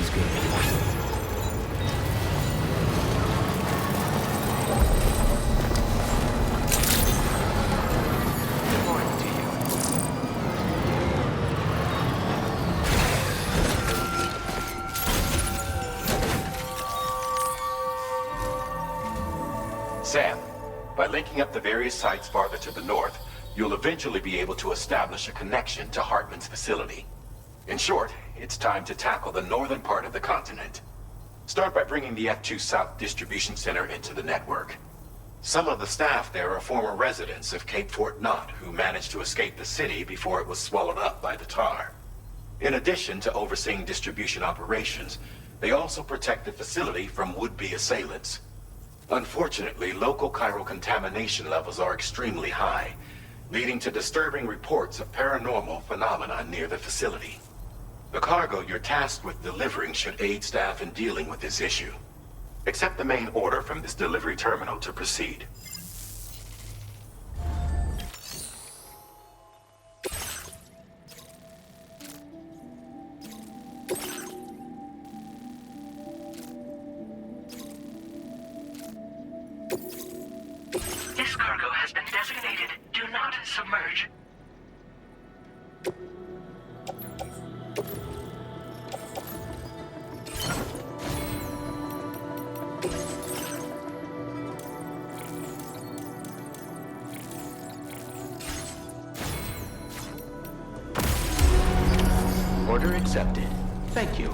is good. Good morning to you. Sam, by linking up the various sites farther to the north, you'll eventually be able to establish a connection to Hartman's facility. In short, it's time to tackle the northern part of the continent. Start by bringing the F2 South Distribution Center into the network. Some of the staff there are former residents of Cape Fort Knott who managed to escape the city before it was swallowed up by the tar. In addition to overseeing distribution operations, they also protect the facility from would-be assailants. Unfortunately, local chiral contamination levels are extremely high, leading to disturbing reports of paranormal phenomena near the facility. The cargo you're tasked with delivering should aid staff in dealing with this issue. Accept the main order from this delivery terminal to proceed. This cargo has been designated Do Not Submerge. Order accepted. Thank you.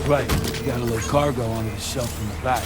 Right, you gotta load cargo onto the shelf in the back.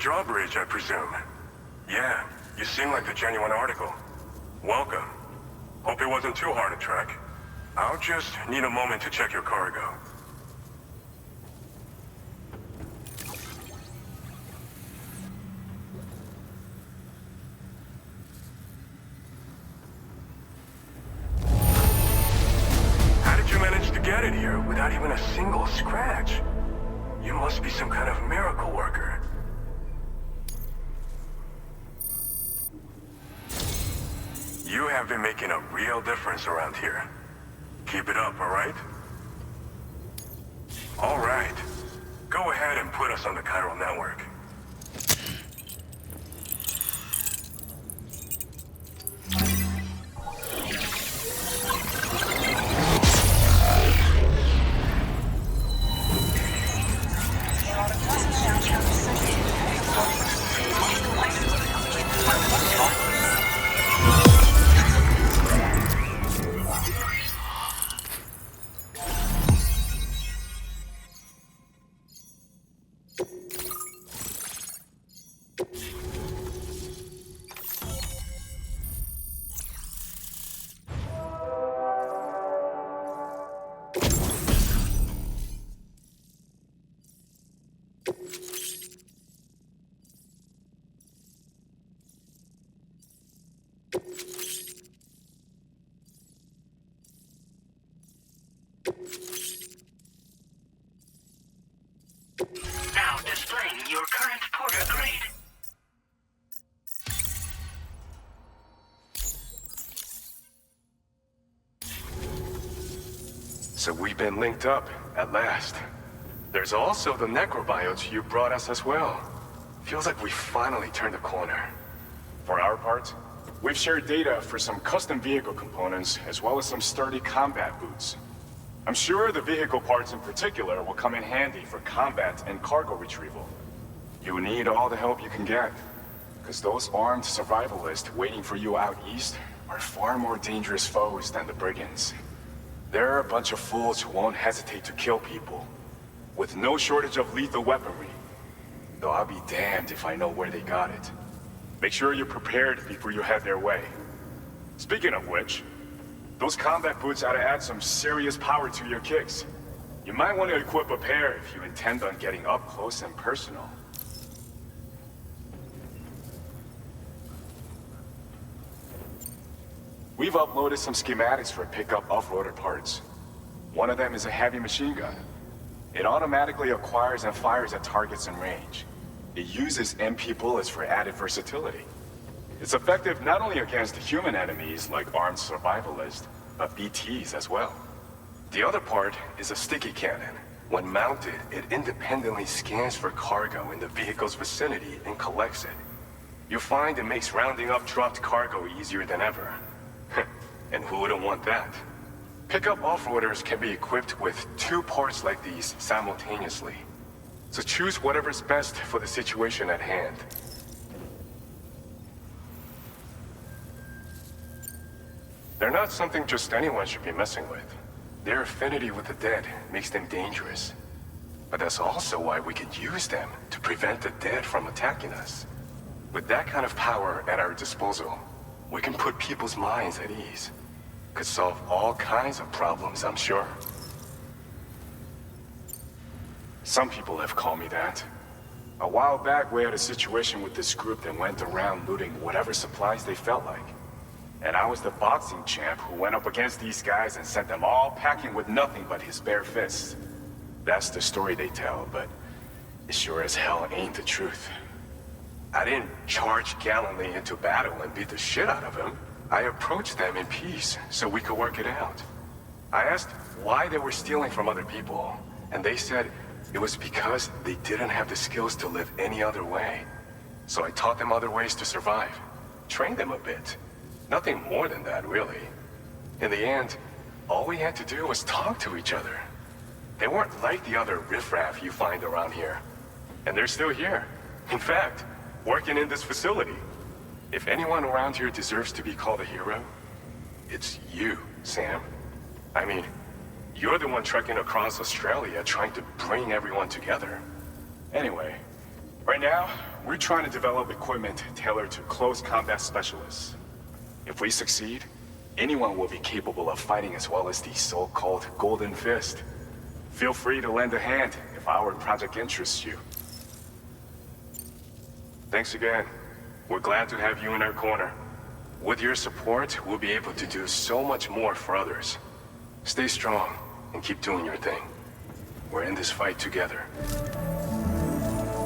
drawbridge, I presume. Yeah, you seem like a genuine article. Welcome. Hope it wasn't too hard to track. I'll just need a moment to check your cargo. How did you manage to get it here without even a single scratch? You must be some kind of miracle worker. You have been making a real difference around here. Keep it up, all right? All right. Go ahead and put us on the chiral network. Now displaying your current porter grade. So we've been linked up, at last. There's also the necrobiotes you brought us as well. Feels like we finally turned the corner. For our part, we've shared data for some custom vehicle components, as well as some sturdy combat boots. I'm sure the vehicle parts in particular will come in handy for combat and cargo retrieval. You need all the help you can get, because those armed survivalists waiting for you out east are far more dangerous foes than the brigands. They're a bunch of fools who won't hesitate to kill people, with no shortage of lethal weaponry. Though I'll be damned if I know where they got it. Make sure you're prepared before you head their way. Speaking of which, those combat boots ought to add some serious power to your kicks. You might want to equip a pair if you intend on getting up close and personal. We've uploaded some schematics for pickup off-roader parts. One of them is a heavy machine gun. It automatically acquires and fires at targets in range. It uses MP bullets for added versatility. It's effective not only against human enemies like armed survivalists, but BTs as well. The other part is a sticky cannon. When mounted, it independently scans for cargo in the vehicle's vicinity and collects it. You'll find it makes rounding up dropped cargo easier than ever. And who wouldn't want that? Pickup off-roaders can be equipped with 2 parts like these simultaneously. So choose whatever's best for the situation at hand. They're not something just anyone should be messing with. Their affinity with the dead makes them dangerous. But that's also why we can use them to prevent the dead from attacking us. With that kind of power at our disposal, we can put people's minds at ease. Could solve all kinds of problems, I'm sure. Some people have called me that. A while back, we had a situation with this group that went around looting whatever supplies they felt like. And I was the boxing champ who went up against these guys and sent them all packing with nothing but his bare fists. That's the story they tell, but it sure as hell ain't the truth. I didn't charge gallantly into battle and beat the shit out of them. I approached them in peace so we could work it out. I asked why they were stealing from other people, and they said it was because they didn't have the skills to live any other way. So I taught them other ways to survive, trained them a bit. Nothing more than that, really. In the end, all we had to do was talk to each other. They weren't like the other riffraff you find around here. And they're still here. In fact, working in this facility. If anyone around here deserves to be called a hero, it's you, Sam. I mean, you're the one trekking across Australia trying to bring everyone together. Anyway, right now, we're trying to develop equipment tailored to close combat specialists. If we succeed, anyone will be capable of fighting as well as the so-called Golden Fist. Feel free to lend a hand if our project interests you. Thanks again. We're glad to have you in our corner. With your support, we'll be able to do so much more for others. Stay strong and keep doing your thing. We're in this fight together.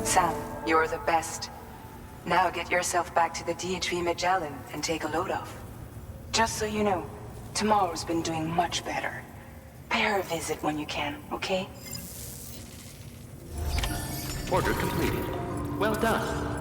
Sam, you're the best. Now get yourself back to the DHV Magellan and take a load off. Just so you know, tomorrow's been doing much better. Pay her a visit when you can, okay? Order completed. Well done.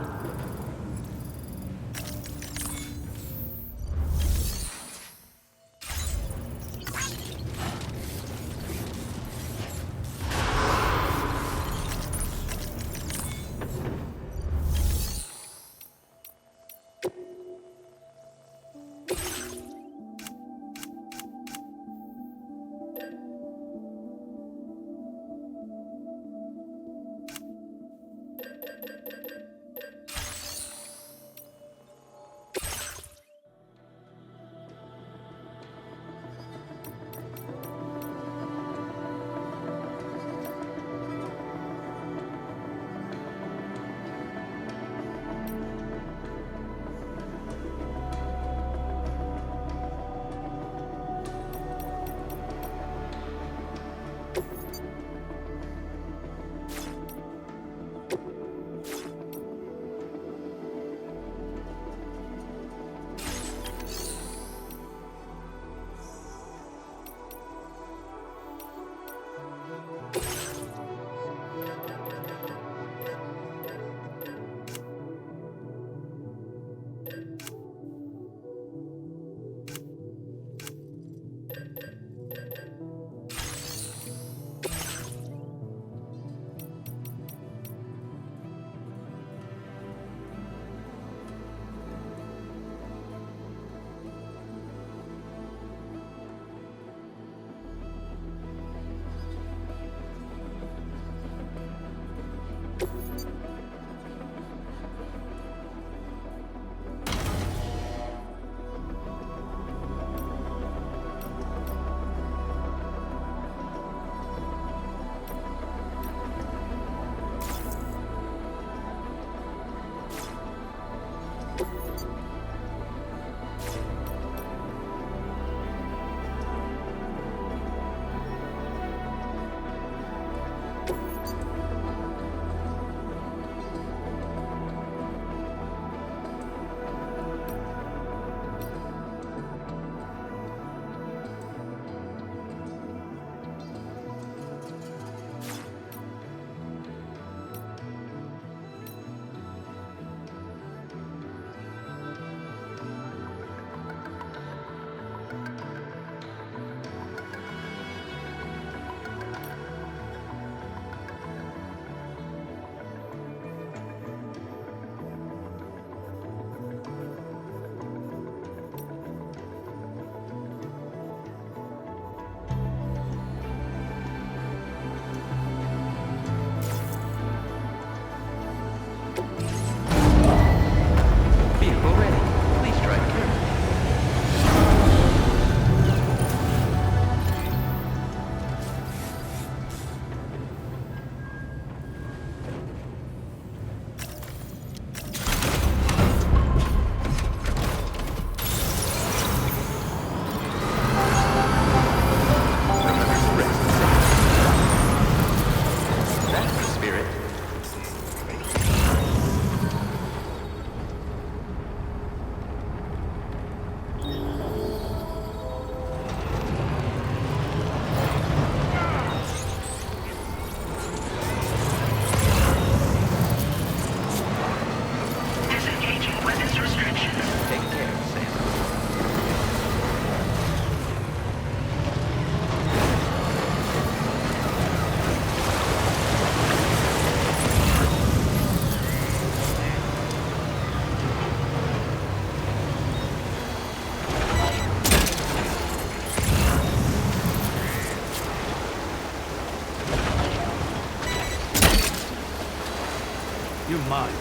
You're mine.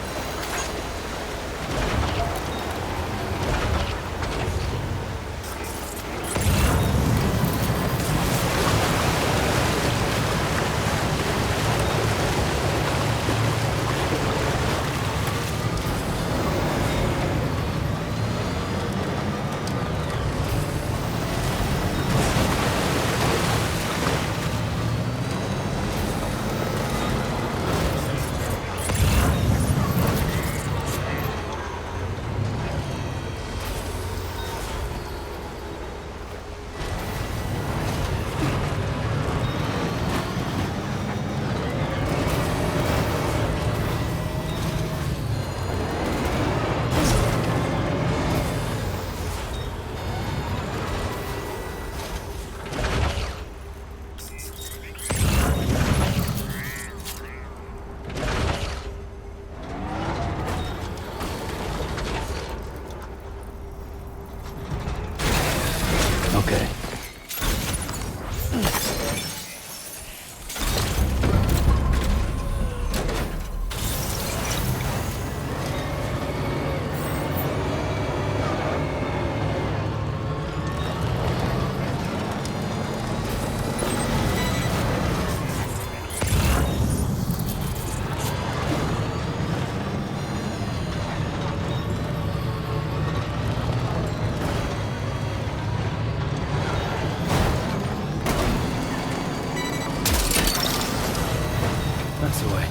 Okay. That's the way.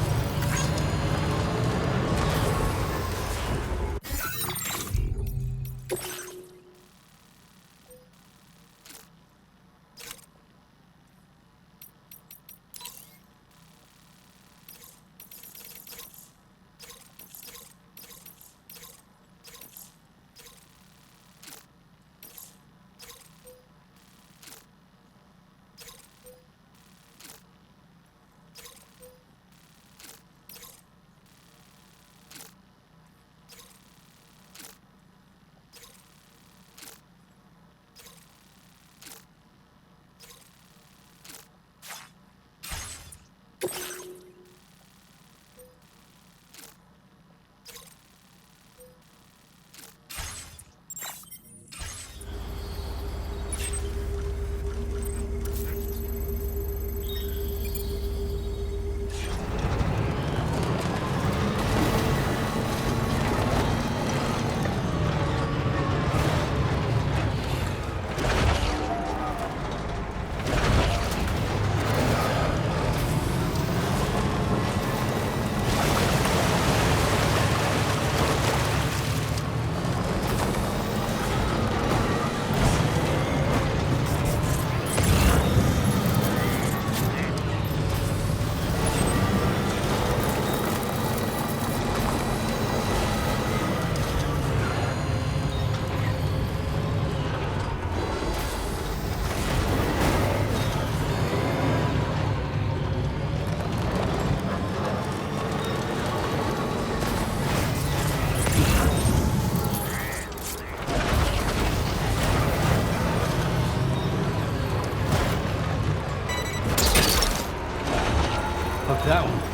Fuck that one.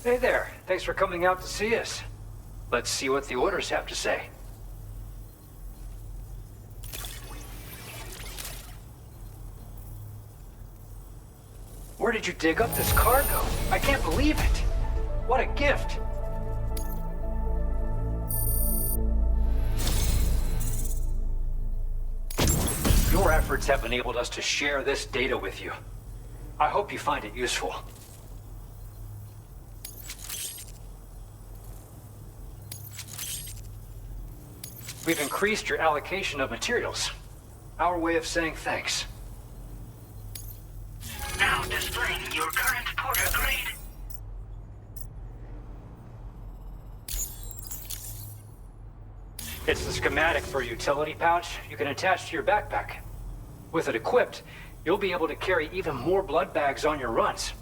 Hey there. Thanks for coming out to see us. Let's see what the orders have to say. Where did you dig up this cargo? I can't believe it. What a gift. Your efforts have enabled us to share this data with you. I hope you find it useful. We've increased your allocation of materials. Our way of saying thanks. Now displaying your current porter grade. It's the schematic for a utility pouch you can attach to your backpack. With it equipped, you'll be able to carry even more blood bags on your runs.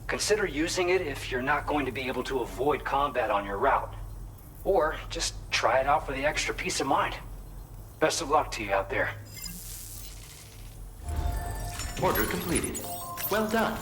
Consider using it if you're not going to be able to avoid combat on your route. Or just try it out for the extra peace of mind. Best of luck to you out there. Order completed. Well done.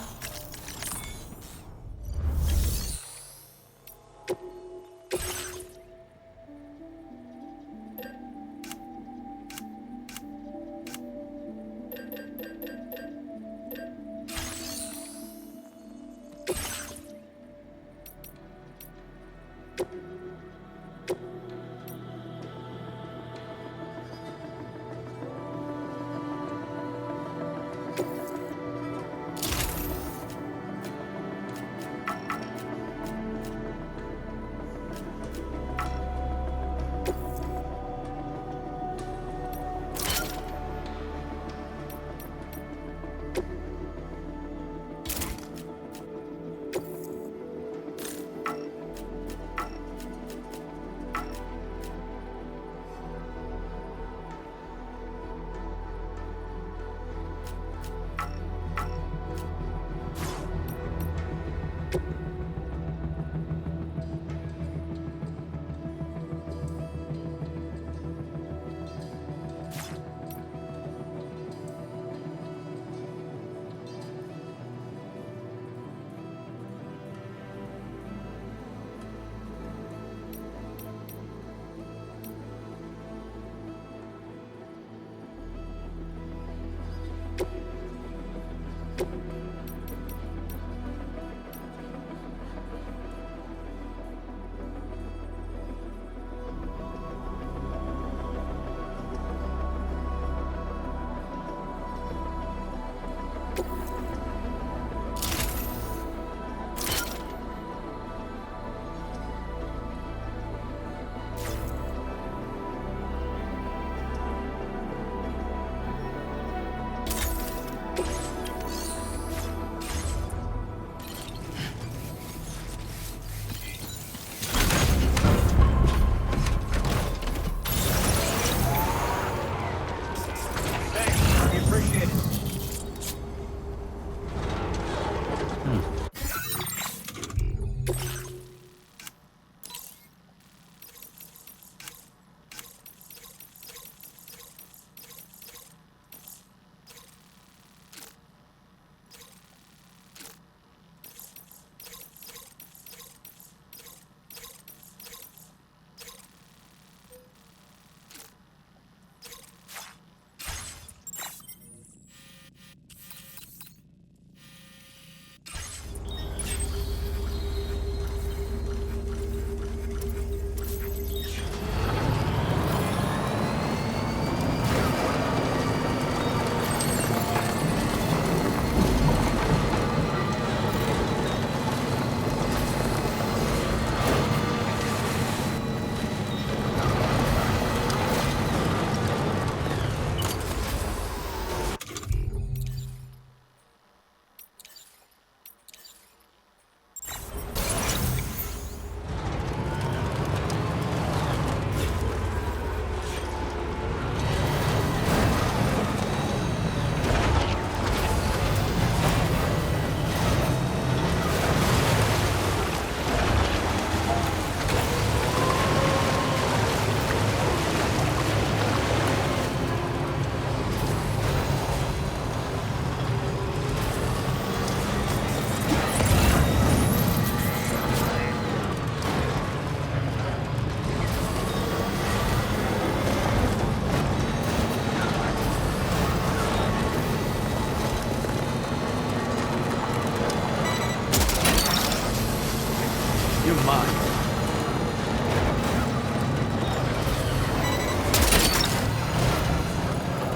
You're mine.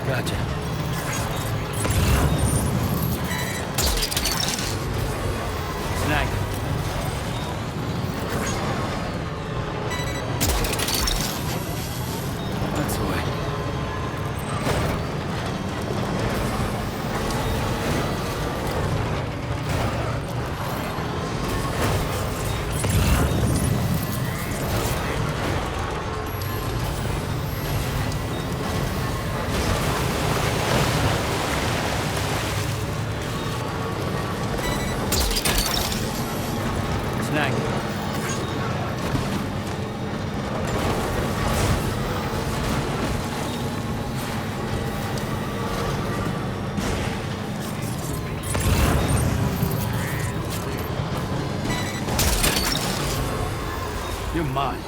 Gotcha. Snag it. That's the way. Snag it. You're mine.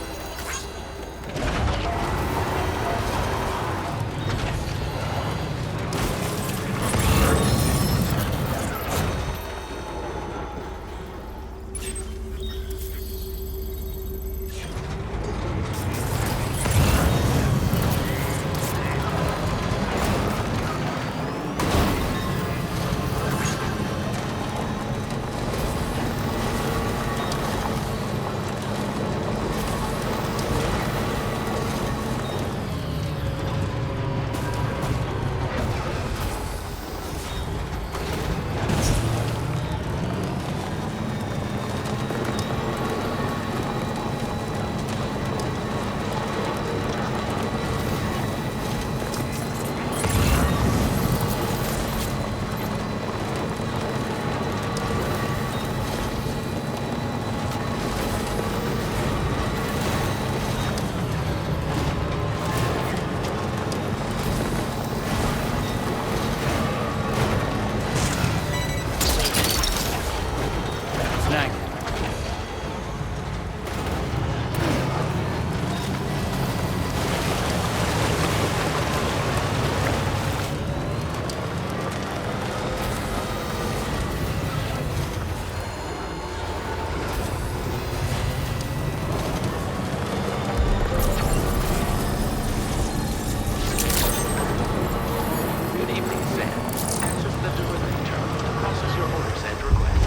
Snag it. Good evening, Sam. Access the delivery terminal to process your orders and requests.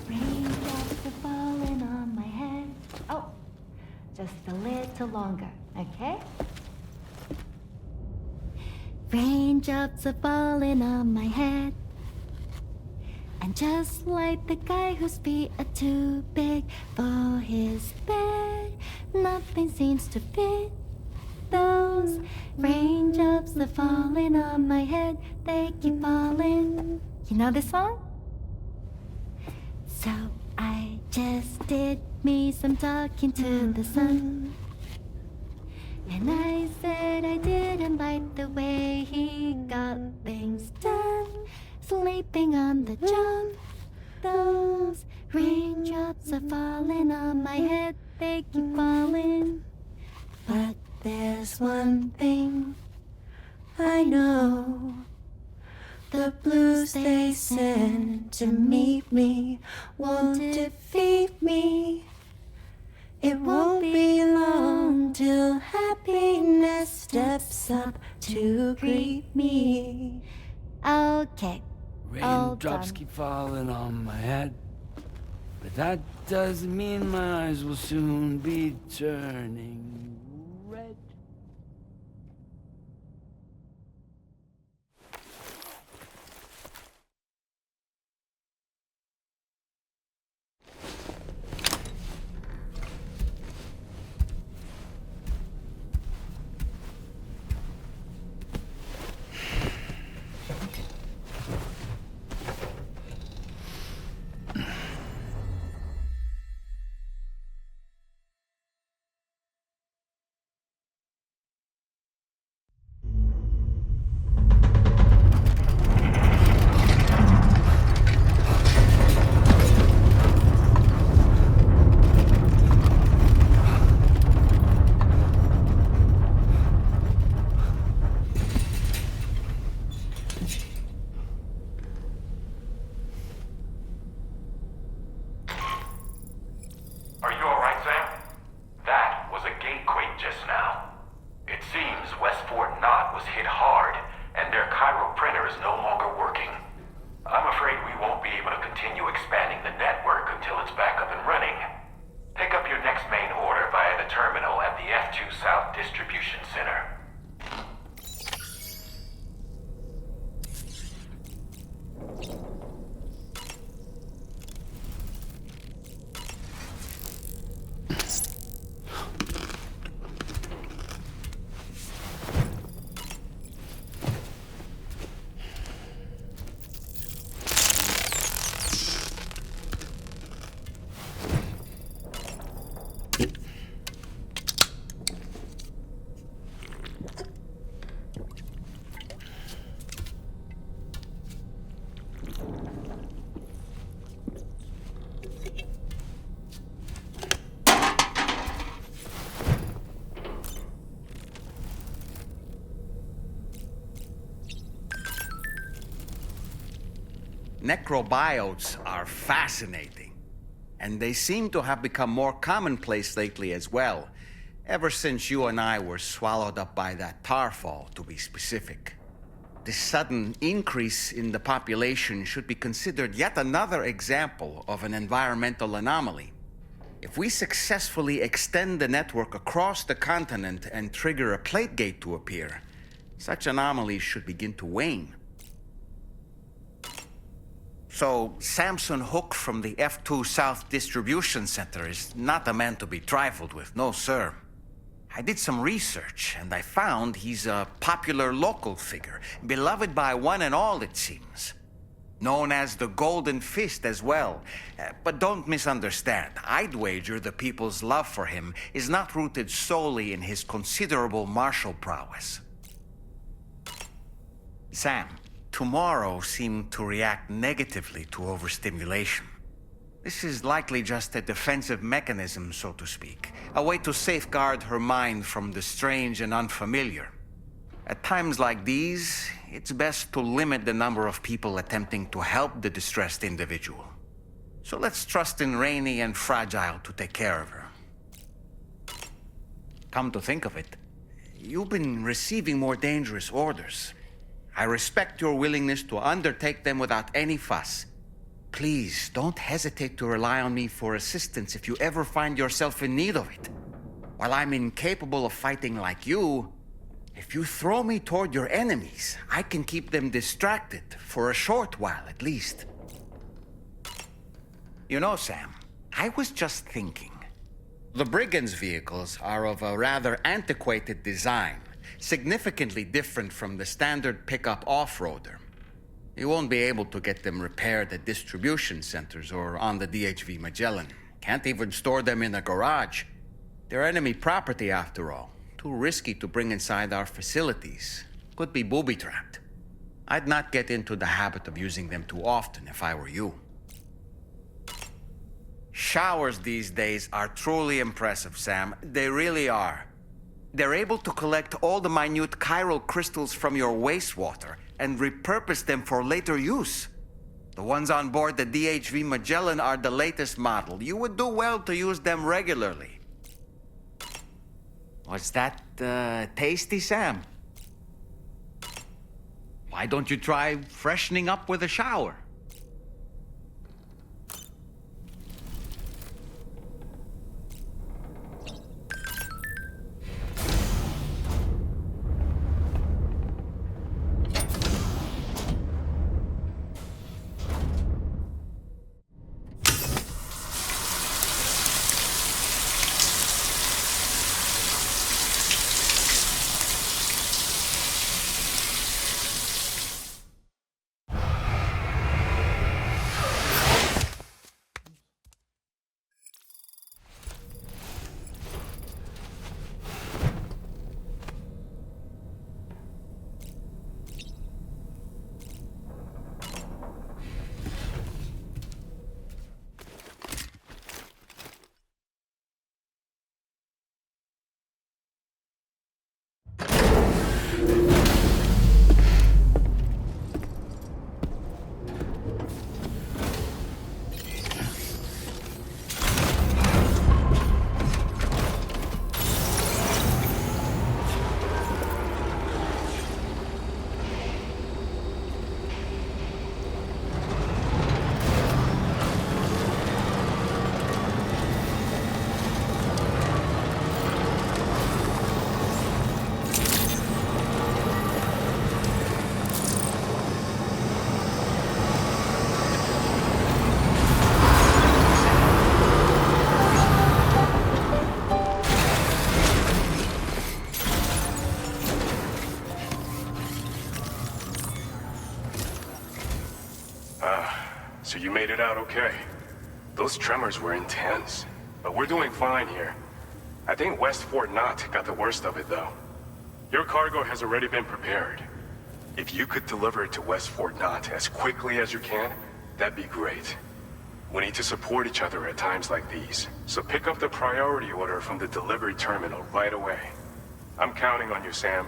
Raindrops are falling on my head. Oh, just a little longer, okay? Raindrops are falling on my head. And just like the guy whose feet are too big for his bed, nothing seems to fit. Those raindrops are falling on my head, they keep falling. You know this song? So I just did me some talking to the sun. And I said I didn't like the way he got things done, sleeping on the job. Those raindrops are falling on my head, they keep falling. But there's one thing I know. The blues they send to meet me won't defeat me. It won't be long till happiness steps up to greet me. Okay. All Raindrops done. keep falling on my head. But that doesn't mean my eyes will soon be turning red. Are you alright, Sam? That was a gatequake just now. It seems West Fort Knot was hit hard, and their Cairo printer is no longer working. I'm afraid we won't be able to continue expanding the network until it's back up and running. Pick up your next main order via the terminal at the F2 South Distribution Center. Necrobiotes are fascinating, and they seem to have become more commonplace lately as well, ever since you and I were swallowed up by that tarfall, to be specific. This sudden increase in the population should be considered yet another example of an environmental anomaly. If we successfully extend the network across the continent and trigger a plate gate to appear, such anomalies should begin to wane. So, Samson Hook from the F2 South Distribution Center is not a man to be trifled with, no sir. I did some research, and I found he's a popular local figure, beloved by one and all, it seems. Known as the Golden Fist as well. But don't misunderstand. I'd wager the people's love for him is not rooted solely in his considerable martial prowess. Sam, tomorrow seemed to react negatively to overstimulation. This is likely just a defensive mechanism, so to speak. A way to safeguard her mind from the strange and unfamiliar. At times like these, it's best to limit the number of people attempting to help the distressed individual. So let's trust in Rainy and Fragile to take care of her. Come to think of it, you've been receiving more dangerous orders. I respect your willingness to undertake them without any fuss. Please, don't hesitate to rely on me for assistance if you ever find yourself in need of it. While I'm incapable of fighting like you, if you throw me toward your enemies, I can keep them distracted, for a short while at least. You know, Sam, I was just thinking. The Brigands' vehicles are of a rather antiquated design, significantly different from the standard pickup off-roader. You won't be able to get them repaired at distribution centers or on the DHV Magellan. Can't even store them in a garage. They're enemy property after all. Too risky to bring inside our facilities. Could be booby-trapped. I'd not get into the habit of using them too often if I were you. Showers these days are truly impressive, Sam. They really are. They're able to collect all the minute chiral crystals from your wastewater and repurpose them for later use. The ones on board the DHV Magellan are the latest model. You would do well to use them regularly. Was that tasty, Sam? Why don't you try freshening up with a shower? So you made it out okay. Those tremors were intense, but we're doing fine here. I think West Fort Knott got the worst of it, though. Your cargo has already been prepared. If you could deliver it to West Fort Knott as quickly as you can, that'd be great. We need to support each other at times like these, so pick up the priority order from the delivery terminal right away. I'm counting on you, Sam.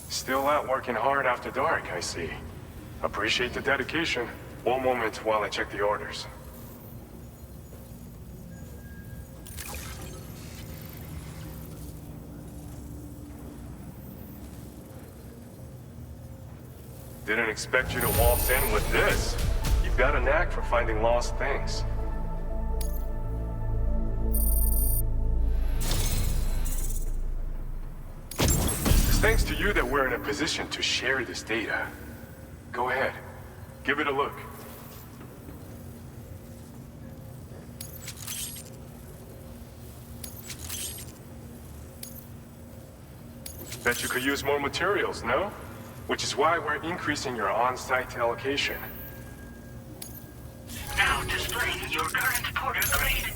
Still out working hard after dark, I see. Appreciate the dedication. One moment while I check the orders. Didn't expect you to waltz in with this. You've got a knack for finding lost things. It's thanks to you that we're in a position to share this data. Go ahead. Give it a look. Bet you could use more materials, no? Which is why we're increasing your on-site allocation. Now displaying your current porter grade.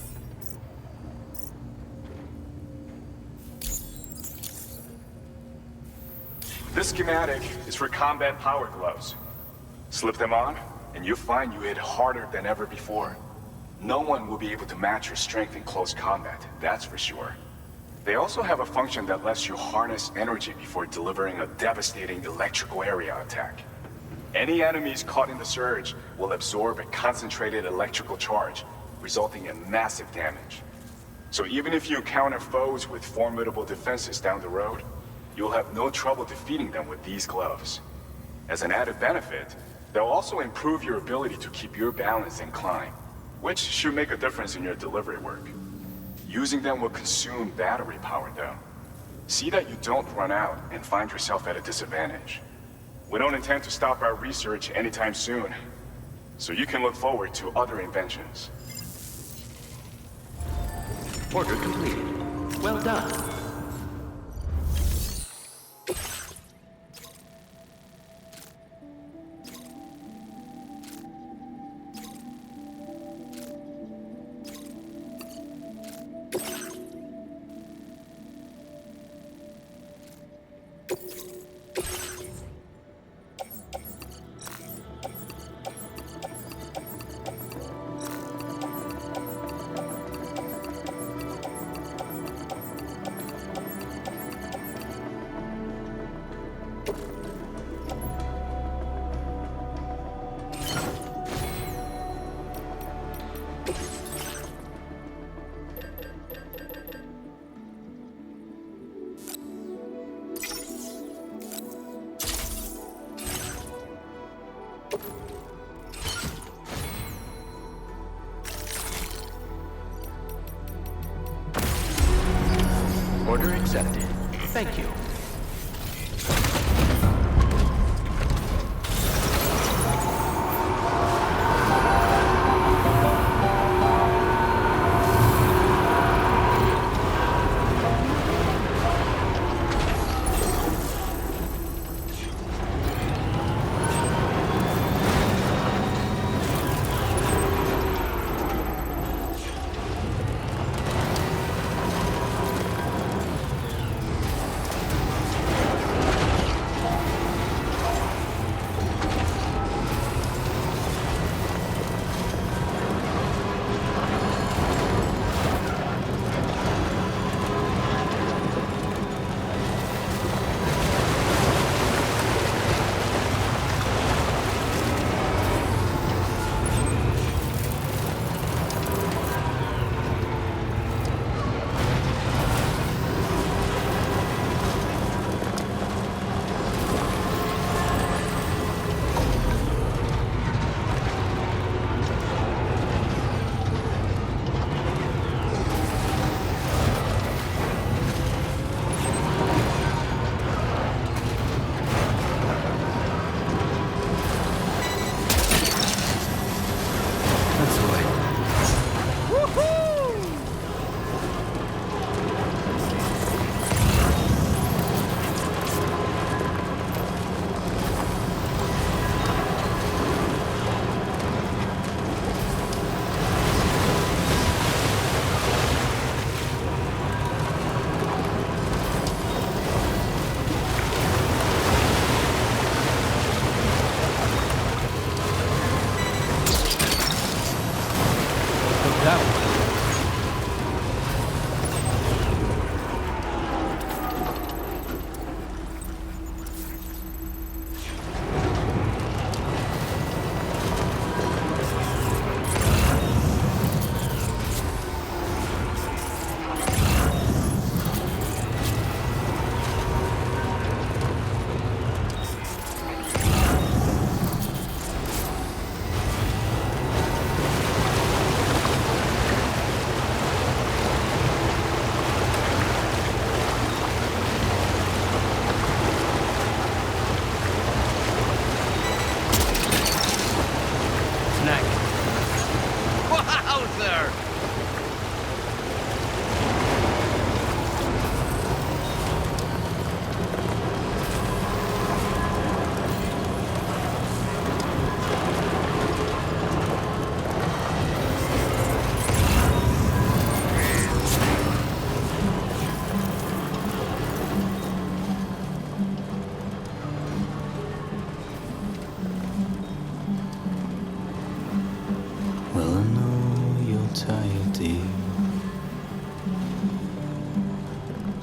This schematic is for combat power gloves. Slip them on, and you'll find you hit harder than ever before. No one will be able to match your strength in close combat, that's for sure. They also have a function that lets you harness energy before delivering a devastating electrical area attack. Any enemies caught in the surge will absorb a concentrated electrical charge, resulting in massive damage. So even if you encounter foes with formidable defenses down the road, you'll have no trouble defeating them with these gloves. As an added benefit, they'll also improve your ability to keep your balance and climb, which should make a difference in your delivery work. Using them will consume battery power, though. See that you don't run out and find yourself at a disadvantage. We don't intend to stop our research anytime soon, so you can look forward to other inventions. Order completed. Well done. Order accepted. Thank you.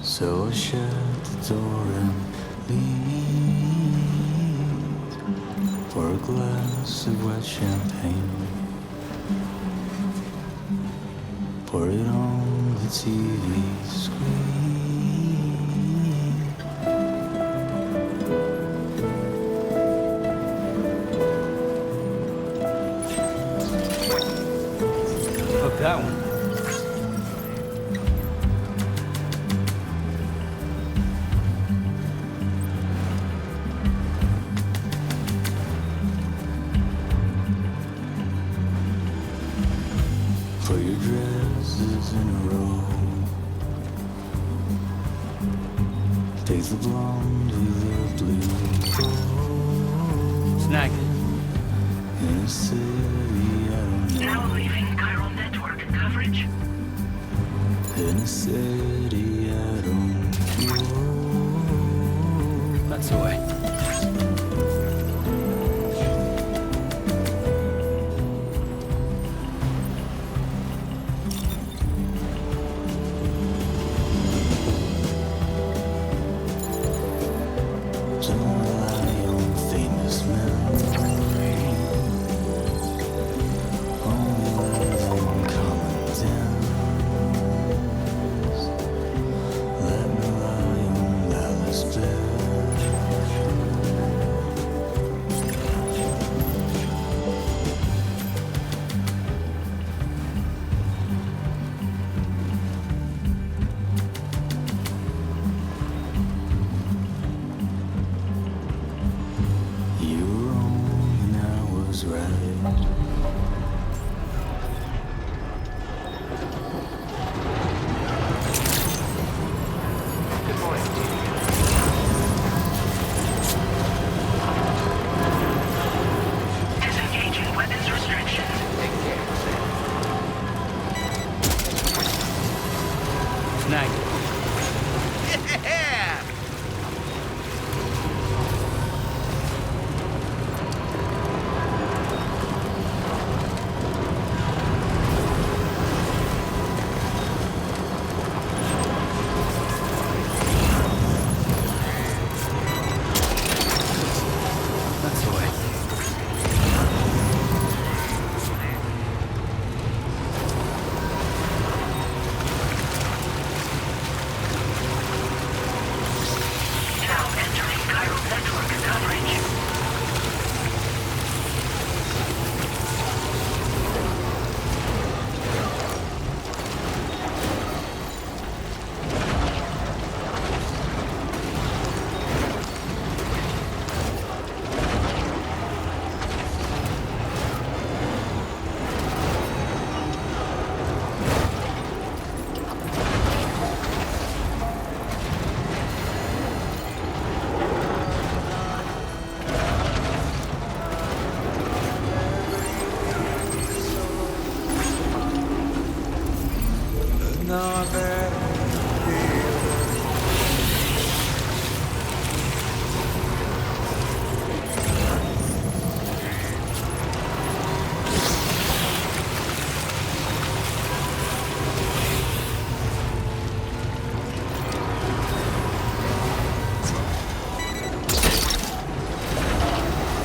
So shut the door and leave for a glass of wet champagne. Pour it on the TV screen. Fuck that one. Put your dresses in a row. Take the blonde with the blue bow. Snag it. In a city I don't know. Now leaving chiral network coverage. In a city I don't know. That's the way. is right. Good morning, Disengaging weapons restrictions. Take care, Sam. Snag. Yeah! That's the way. Now entering Cairo network coverage.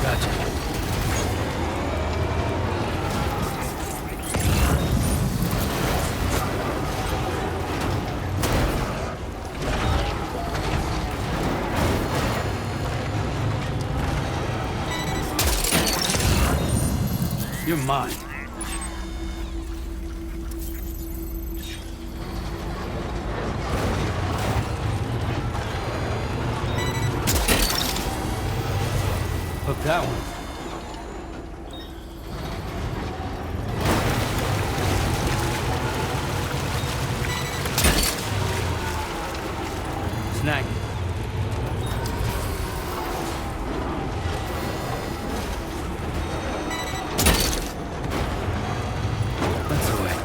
Gotcha. You're mine. Hook that one. Snag. That's the way.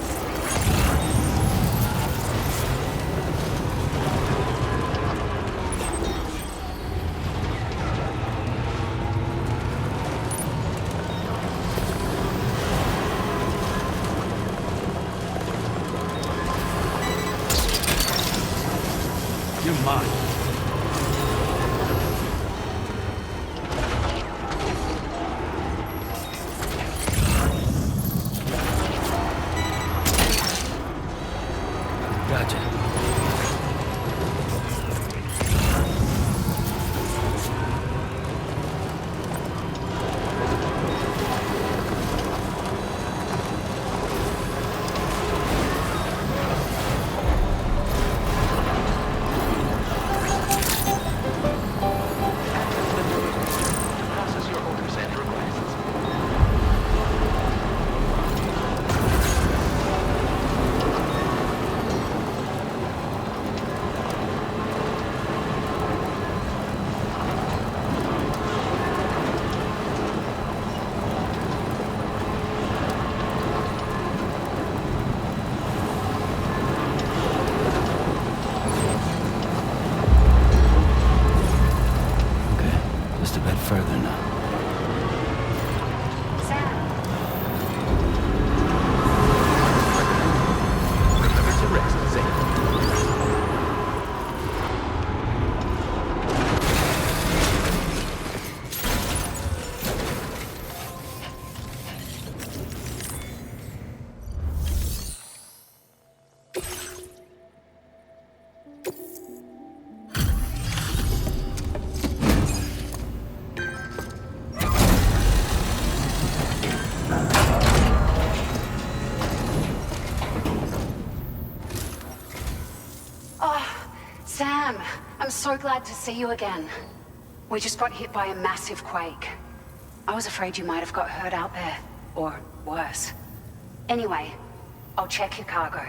You're mine. Gotcha. To process your orders and requests. Okay, just a bit further now. Remember to rest, Sam. Sam, I'm so glad to see you again. We just got hit by a massive quake. I was afraid you might have got hurt out there. Or worse. Anyway, I'll check your cargo.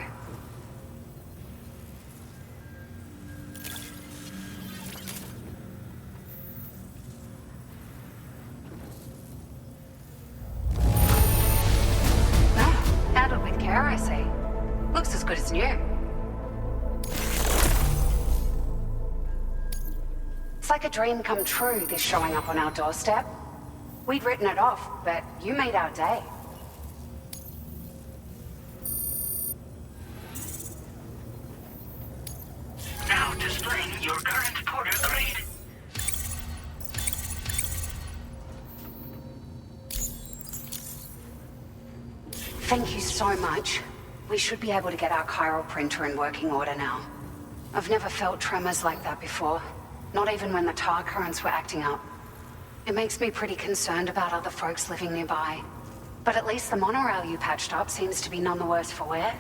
Oh, handled with care, I see. Looks as good as new. It's like a dream come true, this showing up on our doorstep. We'd written it off, but you made our day. Now displaying your current porter grade. Thank you so much. We should be able to get our chiral printer in working order now. I've never felt tremors like that before. Not even when the tar currents were acting up. It makes me pretty concerned about other folks living nearby. But at least the monorail you patched up seems to be none the worse for wear.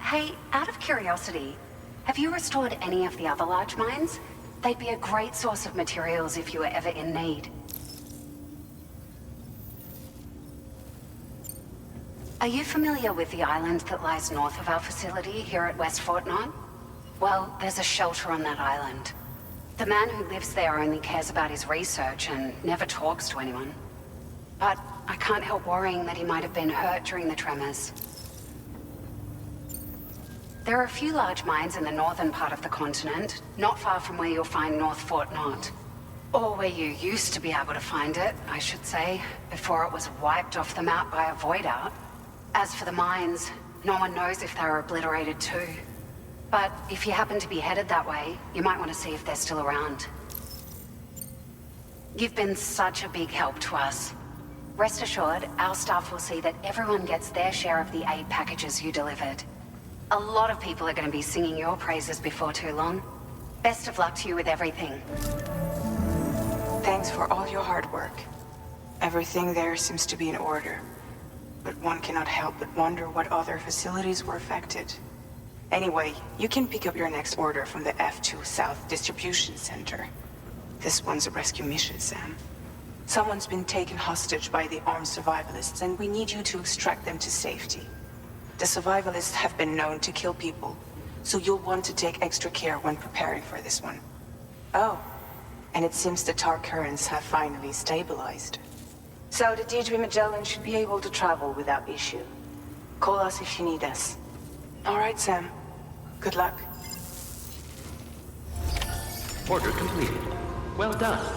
Hey, out of curiosity, have you restored any of the other large mines? They'd be a great source of materials if you were ever in need. Are you familiar with the island that lies north of our facility here at West Fort Knot? Well, there's a shelter on that island. The man who lives there only cares about his research and never talks to anyone. But I can't help worrying that he might have been hurt during the tremors. There are a few large mines in the northern part of the continent, not far from where you'll find North Fort Knot. Or where you used to be able to find it, I should say, before it was wiped off the map by a void out. As for the mines, no one knows if they were obliterated too. But if you happen to be headed that way, you might want to see if they're still around. You've been such a big help to us. Rest assured, our staff will see that everyone gets their share of the aid packages you delivered. A lot of people are going to be singing your praises before too long. Best of luck to you with everything. Thanks for all your hard work. Everything there seems to be in order. But one cannot help but wonder what other facilities were affected. Anyway, you can pick up your next order from the F2 South Distribution Center. This one's a rescue mission, Sam. Someone's been taken hostage by the armed survivalists, and we need you to extract them to safety. The survivalists have been known to kill people, so you'll want to take extra care when preparing for this one. Oh, and it seems the tar currents have finally stabilized. So the D3 Magellan should be able to travel without issue. Call us if you need us. All right, Sam. Good luck. Order completed. Well done.